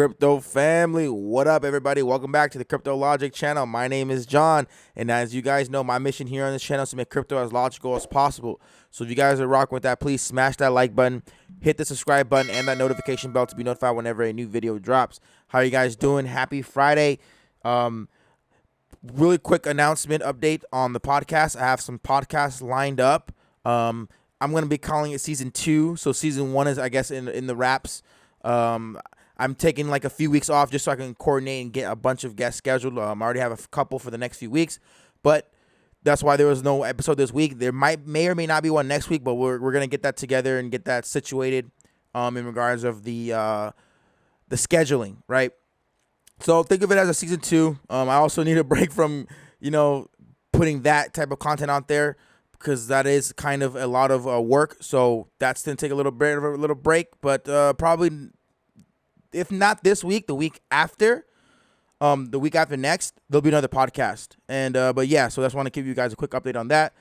Crypto family, what up everybody? Welcome back to the Cryptologic channel. My name is John, and as you guys know, my mission here on this channel is to make crypto as logical as possible. So if you guys are rocking with that, please smash that like button, hit the subscribe button, and that notification bell to be notified whenever a new video drops. How are you guys doing? Happy Friday. Really quick announcement update on the podcast. I have some podcasts lined up. I'm going to be calling it season 2. So season 1 is, I guess, in the wraps. I'm taking like a few weeks off just so I can coordinate and get a bunch of guests scheduled. I already have a couple for the next few weeks, but that's why there was no episode this week. There may or may not be one next week, but we're gonna get that together and get that situated in regards of the scheduling, right? So think of it as a season 2. I also need a break from putting that type of content out there because that is kind of a lot of work. So that's gonna take a little break, but probably. If not this week, the week after next, there'll be another podcast. And but yeah, so I just want to give you guys a quick update on that.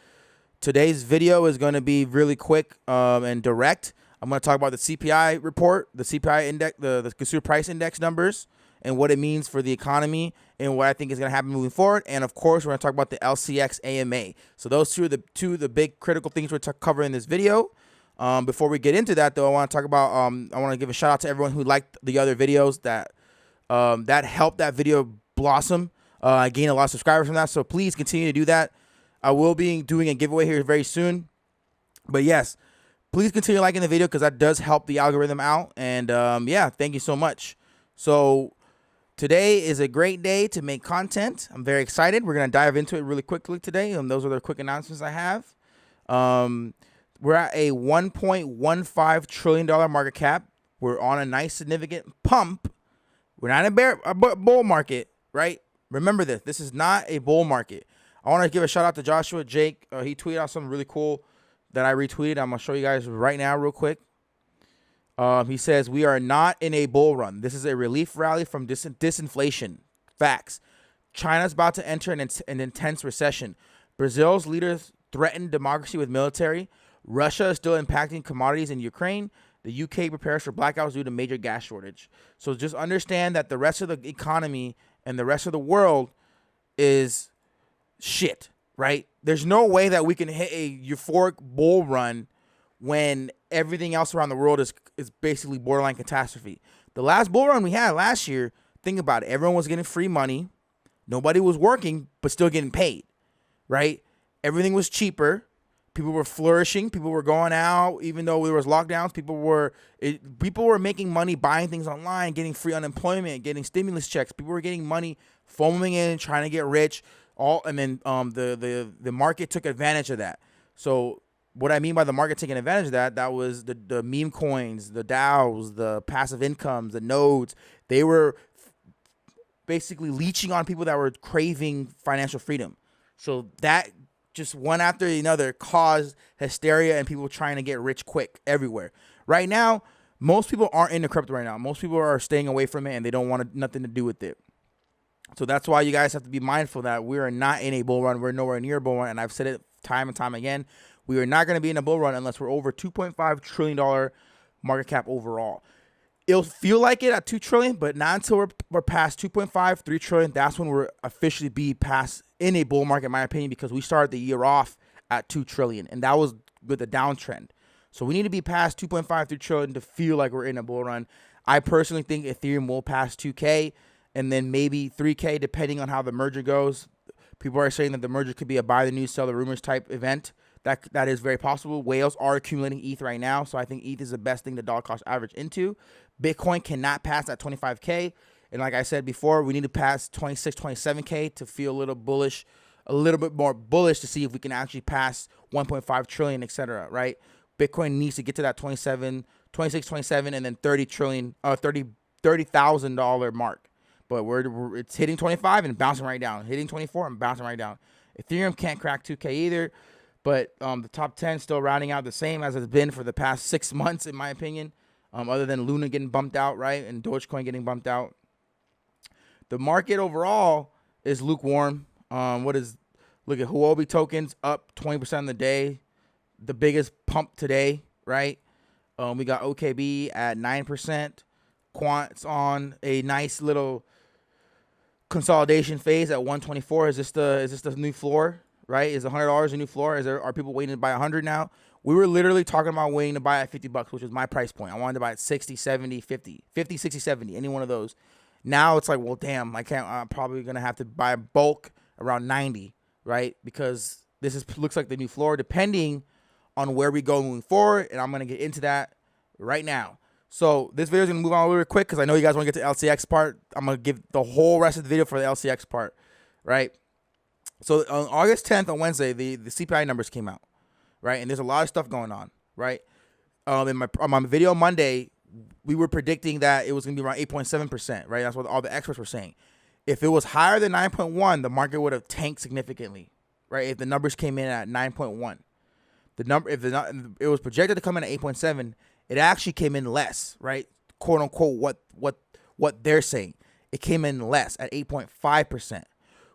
Today's video is going to be really quick and direct. I'm going to talk about the CPI report, the CPI index, the consumer price index numbers, and what it means for the economy and what I think is going to happen moving forward. And of course, we're going to talk about the LCX AMA. So those two are the big critical things we're covering in this video. Before we get into that, though, I want to talk about. I want to give a shout out to everyone who liked the other videos that helped that video blossom. I gained a lot of subscribers from that, so please continue to do that. I will be doing a giveaway here very soon, but yes, please continue liking the video because that does help the algorithm out. And yeah, thank you so much. So today is a great day to make content. I'm very excited. We're gonna dive into it really quickly today, and those are the quick announcements I have. We're at a $1.15 trillion market cap. We're on a nice significant pump. We're not in a bull market, right? Remember this. This is not a bull market. I want to give a shout out to Joshua Jake. He tweeted out something really cool that I retweeted. I'm going to show you guys right now real quick. He says, we are not in a bull run. This is a relief rally from disinflation. Facts. China's about to enter an intense recession. Brazil's leaders threaten democracy with military. Russia is still impacting commodities in Ukraine. The UK prepares for blackouts due to major gas shortage. So just understand that the rest of the economy and the rest of the world is shit, right? There's no way that we can hit a euphoric bull run when everything else around the world is basically borderline catastrophe. The last bull run we had last year, think about it. Everyone was getting free money. Nobody was working, but still getting paid, right? Everything was cheaper. People were flourishing. People were going out, even though there was lockdowns. People were making money, buying things online, getting free unemployment, getting stimulus checks. People were getting money, foaming in, trying to get rich. And then the market took advantage of that. So what I mean by the market taking advantage of that was the meme coins, the DAOs, the passive incomes, the nodes. They were basically leeching on people that were craving financial freedom. So that just one after another caused hysteria and people trying to get rich quick everywhere. Right now, most people aren't into crypto right now. Most people are staying away from it and they don't want nothing to do with it. So that's why you guys have to be mindful that we are not in a bull run. We're nowhere near a bull run. And I've said it time and time again. We are not going to be in a bull run unless we're over $2.5 trillion market cap overall. It'll feel like it at $2 trillion, but not until we're past 2.5, $3 trillion. That's when we're officially be past in a bull market, in my opinion, because we started the year off at $2 trillion, and that was with a downtrend. So we need to be past 2.5, $3 trillion to feel like we're in a bull run. I personally think Ethereum will pass 2K and then maybe 3K, depending on how the merger goes. People are saying that the merger could be a buy the news, sell the rumors type event. That is very possible. Whales are accumulating ETH right now, so I think ETH is the best thing to dollar cost average into. Bitcoin cannot pass that 25K. And like I said before, we need to pass 26, 27K to feel a little bullish, a little bit more bullish to see if we can actually pass 1.5 trillion, etc. Right? Bitcoin needs to get to that 26, 27, and then $30,000 mark. But it's hitting 25 and bouncing right down. Hitting 24 and bouncing right down. Ethereum can't crack 2K either. But the top 10 still rounding out the same as it's been for the past 6 months, in my opinion. Other than Luna getting bumped out, right, and Dogecoin getting bumped out. The market overall is lukewarm. Look at Huobi tokens up 20% on the day, the biggest pump today, right? We got OKB at 9%. Quant's on a nice little consolidation phase at 124. Is this the new floor? Right? Is $100 a new floor? Are people waiting to buy 100 now? We were literally talking about waiting to buy at $50, which was my price point. I wanted to buy at 60, 70, 50, 50, 60, 70, any one of those. Now it's like, well, damn, I'm probably gonna have to buy bulk around 90, right? Because looks like the new floor, depending on where we go moving forward, and I'm gonna get into that right now. So this video is gonna move on really quick because I know you guys want to get to LCX part. I'm gonna give the whole rest of the video for the LCX part, right? So on August 10th, on Wednesday, the CPI numbers came out, right? And there's a lot of stuff going on, right? On my video Monday, we were predicting that it was going to be around 8.7%, right? That's what all the experts were saying. If it was higher than 9.1, the market would have tanked significantly, right? If the numbers came in at 9.1, it was projected to come in at 8.7, it actually came in less, right? Quote unquote, what they're saying. It came in less at 8.5%,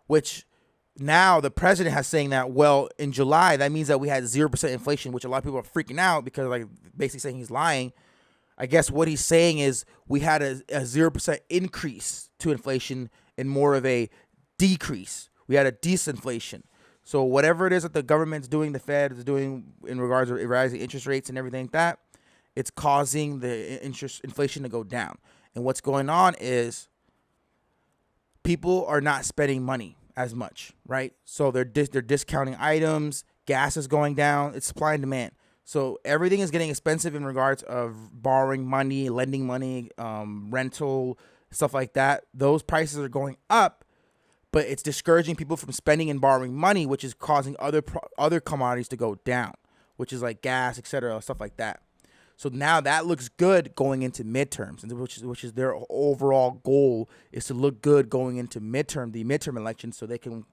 which now the president has saying that, well, in July, that means that we had 0% inflation, which a lot of people are freaking out because, like, basically saying he's lying. I guess what he's saying is we had a 0% increase to inflation and more of a decrease. We had a disinflation. So whatever it is that the government's doing, the Fed is doing in regards to rising interest rates and everything like that, it's causing the inflation to go down. And what's going on is people are not spending money as much, right? So they're discounting items. Gas is going down. It's supply and demand. So everything is getting expensive in regards of borrowing money, lending money, rental, stuff like that. Those prices are going up, but it's discouraging people from spending and borrowing money, which is causing other commodities to go down, which is like gas, etc., stuff like that. So now that looks good going into midterms, which is their overall goal, is to look good going into the midterm elections, so they can,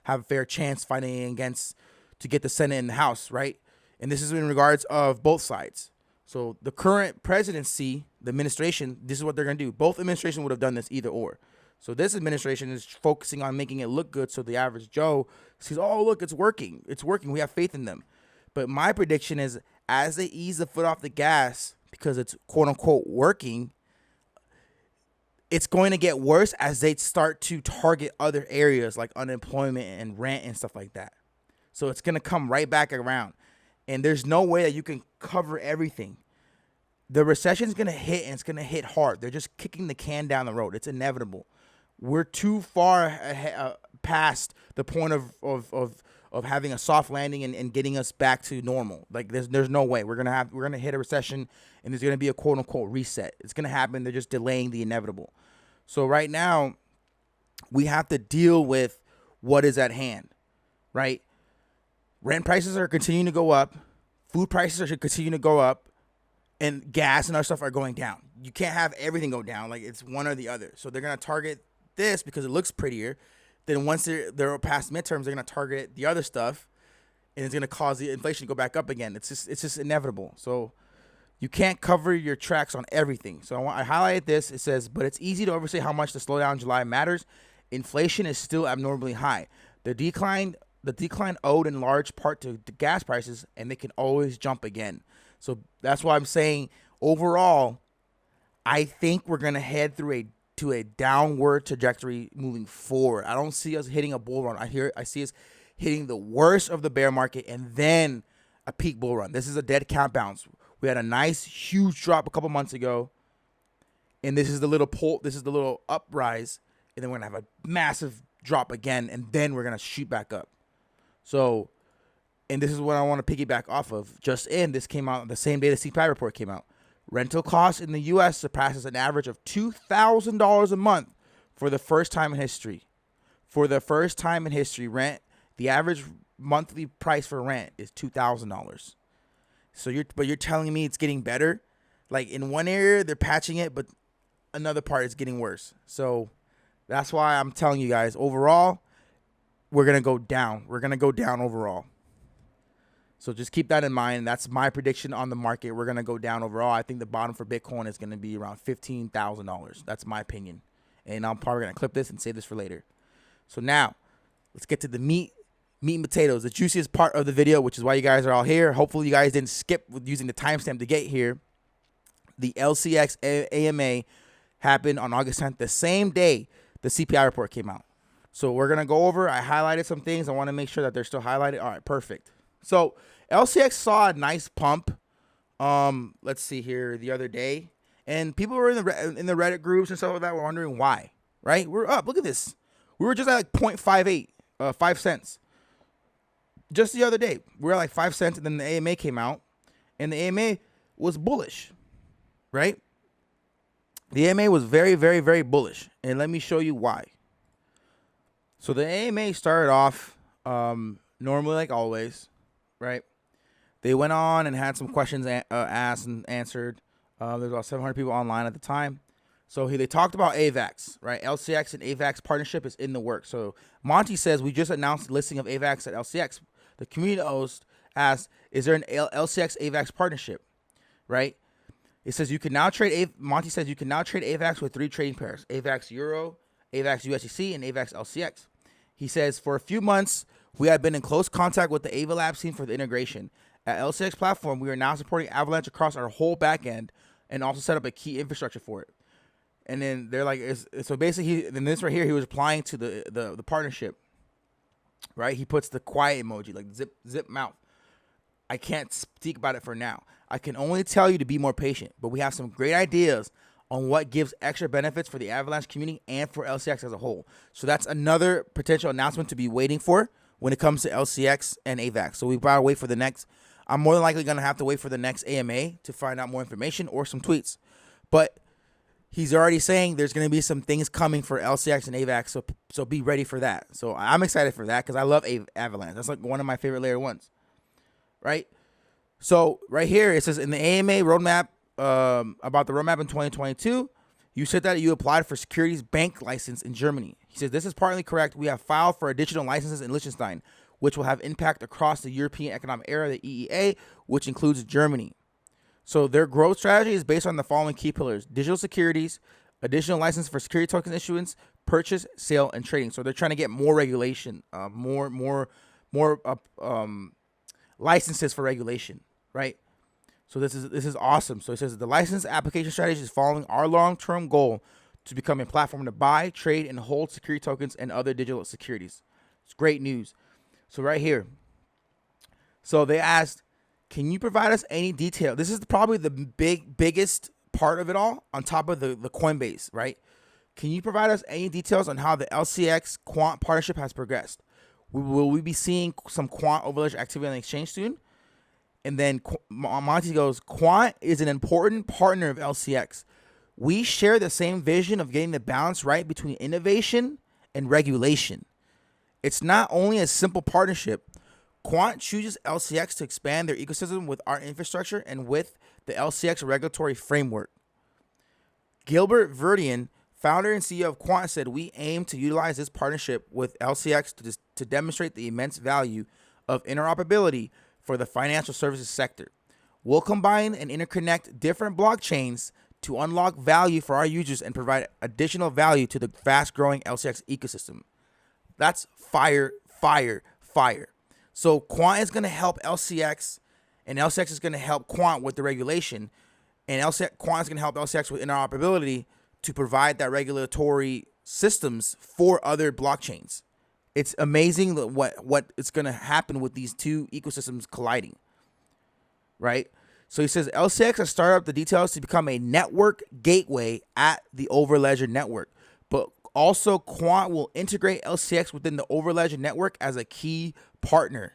have a fair chance fighting against to get the Senate and the House, right? And this is in regards of both sides. So the current presidency, the administration, this is what they're going to do. Both administrations would have done this either or. So this administration is focusing on making it look good so the average Joe sees, oh, look, it's working. It's working. We have faith in them. But my prediction is as they ease the foot off the gas because it's quote unquote working, it's going to get worse as they start to target other areas like unemployment and rent and stuff like that. So it's going to come right back around. And there's no way that you can cover everything. The recession is going to hit, and it's going to hit hard. They're just kicking the can down the road. It's inevitable. We're too far past the point of having a soft landing and getting us back to normal. Like there's no way we're gonna hit a recession, and there's gonna be a quote unquote reset. It's gonna happen. They're just delaying the inevitable. So right now, we have to deal with what is at hand, right? Rent prices are continuing to go up. Food prices are continuing to go up. And gas and other stuff are going down. You can't have everything go down. Like, it's one or the other. So they're going to target this because it looks prettier. Then once they're past midterms, they're going to target the other stuff. And it's going to cause the inflation to go back up again. It's just inevitable. So you can't cover your tracks on everything. So I highlighted this. It says, but it's easy to overstate how much the slowdown in July matters. Inflation is still abnormally high. The decline owed in large part to the gas prices, and they can always jump again. So that's why I'm saying overall, I think we're gonna head to a downward trajectory moving forward. I don't see us hitting a bull run. I see us hitting the worst of the bear market and then a peak bull run. This is a dead cat bounce. We had a nice huge drop a couple months ago, and this is the little uprise, and then we're gonna have a massive drop again, and then we're gonna shoot back up. So, and this is what I want to piggyback off of. This came out the same day the CPI report came out. Rental costs in the U.S. surpasses an average of $2,000 a month for the first time in history. For the first time in history, the average monthly price for rent is $2,000. So you're telling me it's getting better? Like, in one area they're patching it, but another part is getting worse. So that's why I'm telling you guys, overall, we're going to go down. We're going to go down overall. So just keep that in mind. That's my prediction on the market. We're going to go down overall. I think the bottom for Bitcoin is going to be around $15,000. That's my opinion. And I'm probably going to clip this and save this for later. So now, let's get to the meat and potatoes, the juiciest part of the video, which is why you guys are all here. Hopefully you guys didn't skip with using the timestamp to get here. The LCX AMA happened on August 10th, the same day the CPI report came out. So we're going to go over. I highlighted some things. I want to make sure that they're still highlighted. All right, perfect. So LCX saw a nice pump. Let's see here, the other day. And people were in the Reddit groups and stuff like that were wondering why, right? We're up. Look at this. We were just at like 0.58, 5 cents. Just the other day, we were at like 5 cents, and then the AMA came out, and the AMA was bullish, right? The AMA was very, very, very bullish, and let me show you why. So the AMA started off normally like always, right? They went on and had some questions asked and answered. There's about 700 people online at the time. So they talked about AVAX, right? LCX and AVAX partnership is in the works. So Monty says, we just announced the listing of AVAX at LCX. The community host asked, is there an LCX AVAX partnership, right? It says you can now trade, Monty says you can now trade AVAX with 3 trading pairs, AVAX Euro, AVAX USDC, and AVAX LCX. He says, for a few months, we have been in close contact with the Ava Labs team for the integration. At LCX platform, we are now supporting Avalanche across our whole backend and also set up a key infrastructure for it. And then they're like, so basically, in this right here, he was applying to the partnership, right? He puts the quiet emoji, like zip mouth. I can't speak about it for now. I can only tell you to be more patient, but we have some great ideas on what gives extra benefits for the Avalanche community and for LCX as a whole. So that's another potential announcement to be waiting for when it comes to LCX and AVAX. So we gotta wait for the next. I'm more than likely gonna have to wait for the next AMA to find out more information or some tweets. But he's already saying there's going to be some things coming for LCX and AVAX, so be ready for that. So I'm excited for that because I love Avalanche. That's like one of my favorite layer ones, right? So right here, it says in the AMA roadmap, about the roadmap in 2022, you said that you applied for securities bank license in Germany. He says, this is partly correct. We have filed for additional licenses in Liechtenstein, which will have impact across the European Economic Area, the EEA, which includes Germany. So their growth strategy is based on the following key pillars: digital securities, additional license for security token issuance, purchase, sale, and trading. So they're trying to get more regulation, more licenses for regulation, right? So this is awesome. So it says the license application strategy is following our long-term goal to become a platform to buy, trade, and hold security tokens and other digital securities. It's great news. So right here, so they asked, can you provide us any detail? This is probably the biggest part of it all, on top of the Coinbase, right? Can you provide us any details on how the LCX quant partnership has progressed? Will we be seeing some quant overledger activity on the exchange soon? And then Monty goes, quant is an important partner of LCX. We share the same vision of getting the balance right between innovation and regulation. It's not only a simple partnership. Quant chooses LCX to expand their ecosystem with our infrastructure and with the LCX regulatory framework. Gilbert Verdian, founder and CEO of Quant, said, we aim to utilize this partnership with LCX to demonstrate the immense value of interoperability for the financial services sector. We'll combine and interconnect different blockchains to unlock value for our users and provide additional value to the fast-growing LCX ecosystem. That's fire, fire, fire. So Quant is going to help LCX, and LCX is going to help Quant with the regulation, and Quant is going to help LCX with interoperability to provide that regulatory systems for other blockchains. It's amazing what is going to happen with these two ecosystems colliding, right? So he says LCX has started up the details to become a network gateway at the Overledger network, but also Quant will integrate LCX within the Overledger network as a key partner.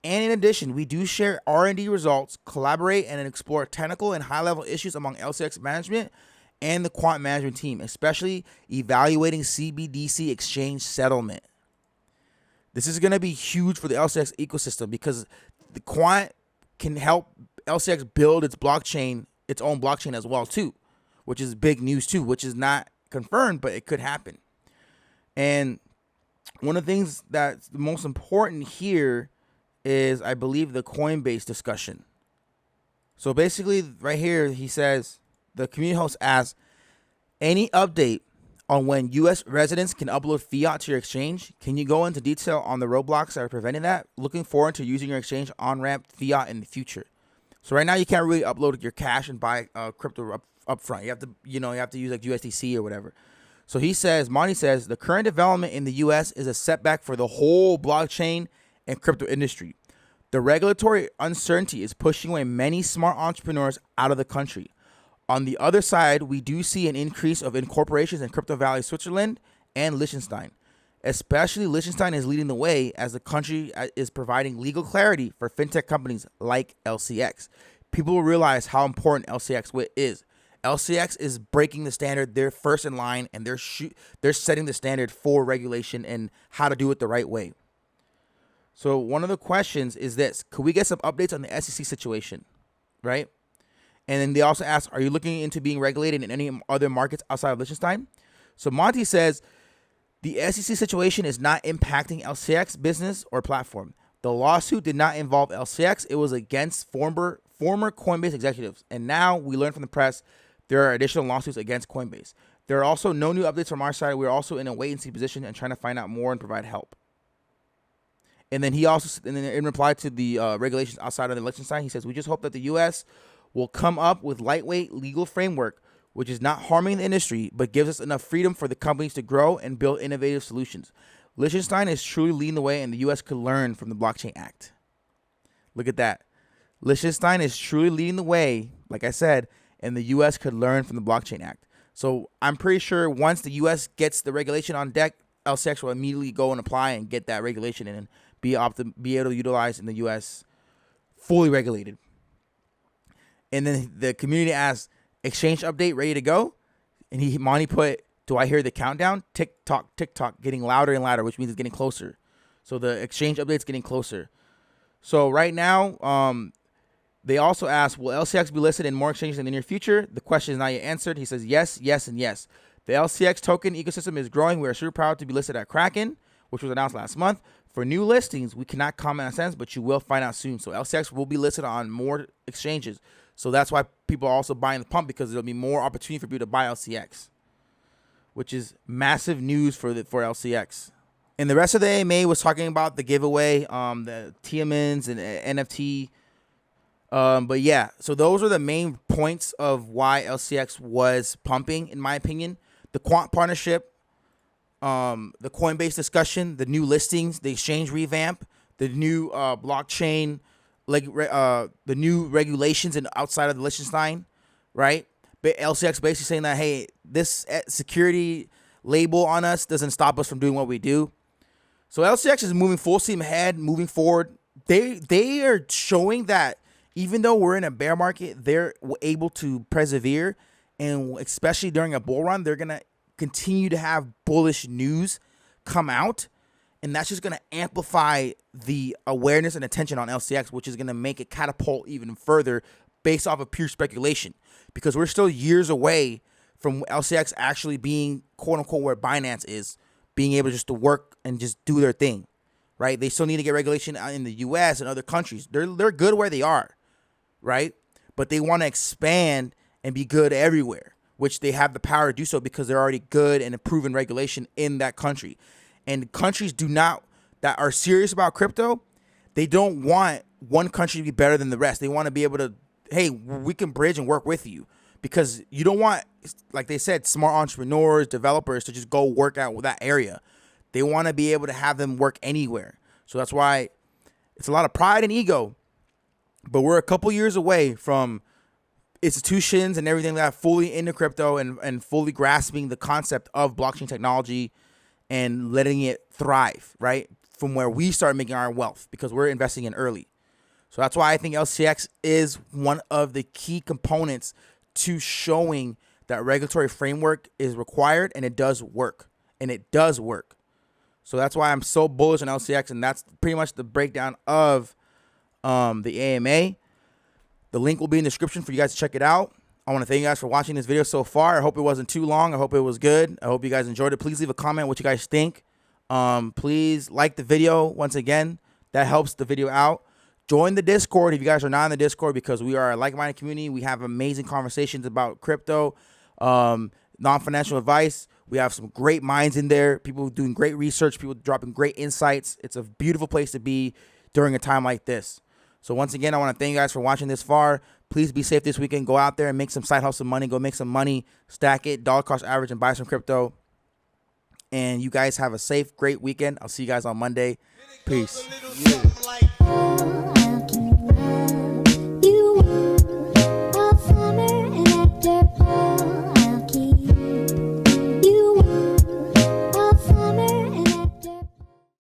And in addition, we do share R&D results, collaborate, and explore technical and high-level issues among LCX management and the Quant management team, especially evaluating CBDC exchange settlement. This is going to be huge for the LCX ecosystem because the Quant can help LCX build its blockchain, its own blockchain as well too, which is big news too, which is not confirmed, but it could happen. And one of the things that's the most important here is, I believe, the Coinbase discussion. So basically right here, he says, the community host asks, any update on when U.S. residents can upload fiat to your exchange? Can you go into detail on the roadblocks that are preventing that? Looking forward to using your exchange on-ramp fiat in the future. So right now you can't really upload your cash and buy crypto up front. You have to use like USDC or whatever. So Monty says, the current development in the U.S. is a setback for the whole blockchain and crypto industry. The regulatory uncertainty is pushing away many smart entrepreneurs out of the country. On the other side, we do see an increase of incorporations in Crypto Valley, Switzerland, and Liechtenstein. Especially Liechtenstein is leading the way as the country is providing legal clarity for fintech companies like LCX. People will realize how important LCX is. LCX is breaking the standard. They're first in line, and they're setting the standard for regulation and how to do it the right way. So one of the questions is this: could we get some updates on the SEC situation, right? And then they also ask, are you looking into being regulated in any other markets outside of Liechtenstein? So Monty says, the SEC situation is not impacting LCX business or platform. The lawsuit did not involve LCX. It was against former Coinbase executives. And now we learn from the press there are additional lawsuits against Coinbase. There are also no new updates from our side. We're also in a wait-and-see position and trying to find out more and provide help. And then in reply to the regulations outside of the Liechtenstein, he says, we just hope that the U.S. will come up with lightweight legal framework which is not harming the industry, but gives us enough freedom for the companies to grow and build innovative solutions. Liechtenstein is truly leading the way, and the U.S. could learn from the Blockchain Act. Look at that. Liechtenstein is truly leading the way, like I said, and the U.S. could learn from the Blockchain Act. So I'm pretty sure once the U.S. gets the regulation on deck, LCX will immediately go and apply and get that regulation and be able to utilize in the U.S. fully regulated. And then the community asked, exchange update ready to go? And Monty put, do I hear the countdown? Tick tock, getting louder and louder, which means it's getting closer. So the exchange update's getting closer. So right now, they also asked, will LCX be listed in more exchanges in the near future? The question is not yet answered. He says yes, yes, and yes. The LCX token ecosystem is growing. We are super proud to be listed at Kraken, which was announced last month. For new listings, we cannot comment on cents, but you will find out soon. So LCX will be listed on more exchanges. So that's why people are also buying the pump, because there'll be more opportunity for people to buy LCX, which is massive news for LCX. And the rest of the AMA was talking about the giveaway, the TMNs and NFT. But yeah, so those are the main points of why LCX was pumping, in my opinion. The quant partnership, the Coinbase discussion, the new listings, the exchange revamp, the new blockchain, the new regulations and outside of the Liechtenstein, right? But LCX basically saying that, hey, this security label on us doesn't stop us from doing what we do. So LCX is moving full steam ahead, moving forward. They are showing that even though we're in a bear market, they're able to persevere, and especially during a bull run, they're gonna continue to have bullish news come out, and that's just gonna amplify the awareness and attention on LCX, which is gonna make it catapult even further based off of pure speculation, because we're still years away from LCX actually being quote unquote where Binance is, being able just to work and just do their thing, right? They still need to get regulation in the US and other countries. They're good where they are, right? But they want to expand and be good everywhere, which they have the power to do so because they're already good and proven regulation in that country. And countries that are serious about crypto, they don't want one country to be better than the rest. They want to be able to, hey, we can bridge and work with you, because you don't want, like they said, smart entrepreneurs, developers to just go work out that area. They want to be able to have them work anywhere. So that's why it's a lot of pride and ego, but we're a couple years away from institutions and everything that are fully into crypto and fully grasping the concept of blockchain technology and letting it thrive, right? From where we start making our wealth, because we're investing in early. So that's why I think LCX is one of the key components to showing that regulatory framework is required, and it does work. And it does work. So that's why I'm so bullish on LCX, and that's pretty much the breakdown of the AMA. The link will be in the description for you guys to check it out. I want to thank you guys for watching this video so far. I hope it wasn't too long. I hope it was good. I hope you guys enjoyed it. Please leave a comment what you guys think. Please like the video once again. That helps the video out. Join the Discord if you guys are not in the Discord, because we are a like-minded community. We have amazing conversations about crypto, non-financial advice. We have some great minds in there, people doing great research, people dropping great insights. It's a beautiful place to be during a time like this. So once again, I want to thank you guys for watching this far. Please be safe this weekend. Go out there and make some side hustle money. Go make some money, stack it, dollar cost average, and buy some crypto. And you guys have a safe, great weekend. I'll see you guys on Monday. Peace.